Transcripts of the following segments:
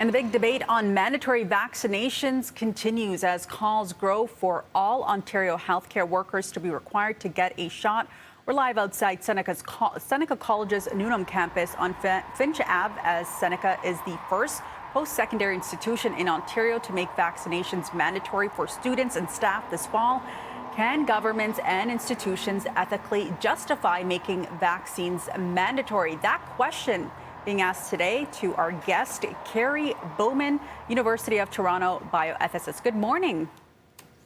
And the big debate on mandatory vaccinations continues as calls grow for all Ontario healthcare workers to be required to get a shot. We're live outside Seneca College's Newnham campus on Finch Ave, as Seneca is the first post-secondary institution in Ontario to make vaccinations mandatory for students and staff this fall. Can governments and institutions ethically justify making vaccines mandatory? That question being asked today to our guest, Kerry Bowman, University of Toronto bioethicist. Good morning.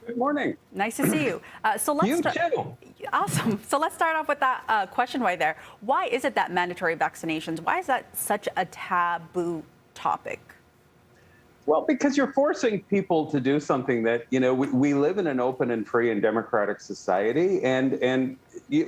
Good morning. Nice to see you. You too. Awesome. So let's start off with that question right there. Why is it that mandatory vaccinations, why is that such a taboo topic? Well, because you're forcing people to do something that, we live in an open and free and democratic society. And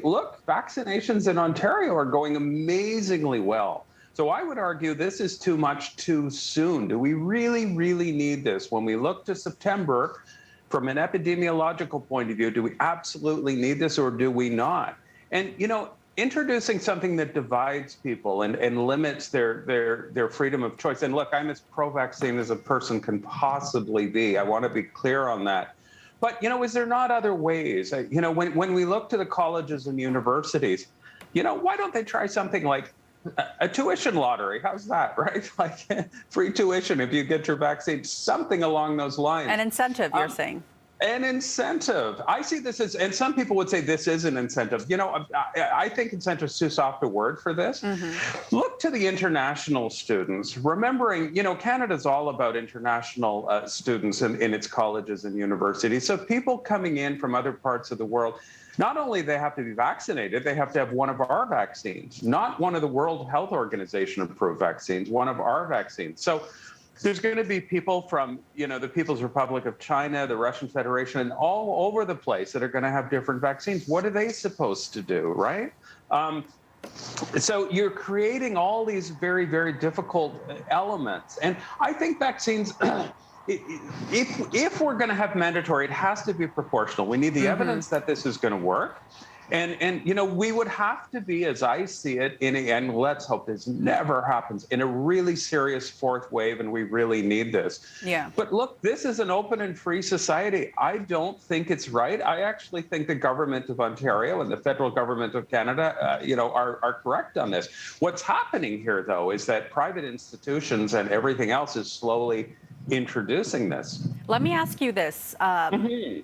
look, vaccinations in Ontario are going amazingly well. So I would argue this is too much too soon. Do we really, really need this? When we look to September, from an epidemiological point of view, do we absolutely need this or do we not? And, introducing something that divides people and limits their freedom of choice. And look, I'm as pro-vaccine as a person can possibly be. I want to be clear on that. But, is there not other ways? When we look to the colleges and universities, why don't they try something like a tuition lottery? How's that, right? Like free tuition if you get your vaccine, something along those lines. An incentive, you're saying? An incentive. I see this as, and some people would say this is an incentive. I think incentive is too soft a word for this. Mm-hmm. Look to the international students, remembering, Canada's all about international students in its colleges and universities. So people coming in from other parts of the world, not only they have to be vaccinated, they have to have one of our vaccines, not one of the World Health Organization approved vaccines, one of our vaccines. So there's going to be people from, the People's Republic of China, the Russian Federation, and all over the place that are going to have different vaccines. What are they supposed to do, right? So you're creating all these very, very difficult elements. And I think vaccines, if we're going to have mandatory, it has to be proportional. We need the evidence that this is going to work. And we would have to be, as I see it, and let's hope this never happens, in a really serious fourth wave, and we really need this. Yeah. But look, this is an open and free society. I don't think it's right. I actually think the government of Ontario and the federal government of Canada, are correct on this. What's happening here, though, is that private institutions and everything else is slowly introducing this. Let me ask you this.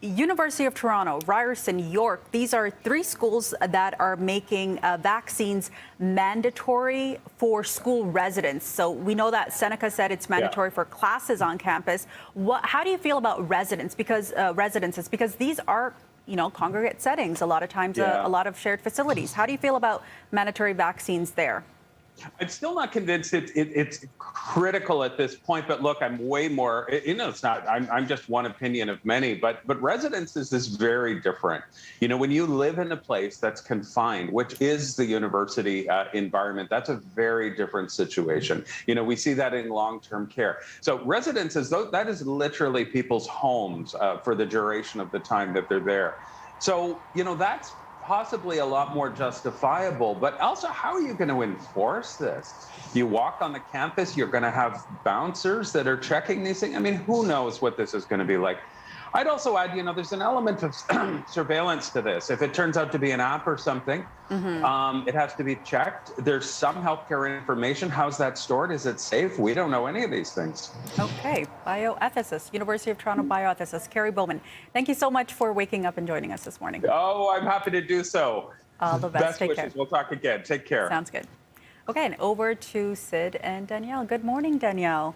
University of Toronto, Ryerson, York, these are three schools that are making vaccines mandatory for school residents. So we know that Seneca said it's mandatory for classes on campus. How do you feel about residences? Because these are, congregate settings, a lot of times, a lot of shared facilities. How do you feel about mandatory vaccines there? I'm still not convinced it's critical at this point, but look, I'm way more, it's not, I'm just one opinion of many, but residences is very different. When you live in a place that's confined, which is the university environment, that's a very different situation. We see that in long-term care. So residences, that is literally people's homes for the duration of the time that they're there. So, that's possibly a lot more justifiable, but also how are you going to enforce this? You walk on the campus, you're going to have bouncers that are checking these things. I mean, who knows what this is going to be like? I'd also add, there's an element of surveillance to this. If it turns out to be an app or something, it has to be checked. There's some healthcare information. How's that stored? Is it safe? We don't know any of these things. Okay. Bioethicist, University of Toronto bioethicist, Kerry Bowman. Thank you so much for waking up and joining us this morning. Oh, I'm happy to do so. All the best. Best Take wishes. care. We'll talk again. Take care. Sounds good. Okay, and over to Sid and Danielle. Good morning, Danielle.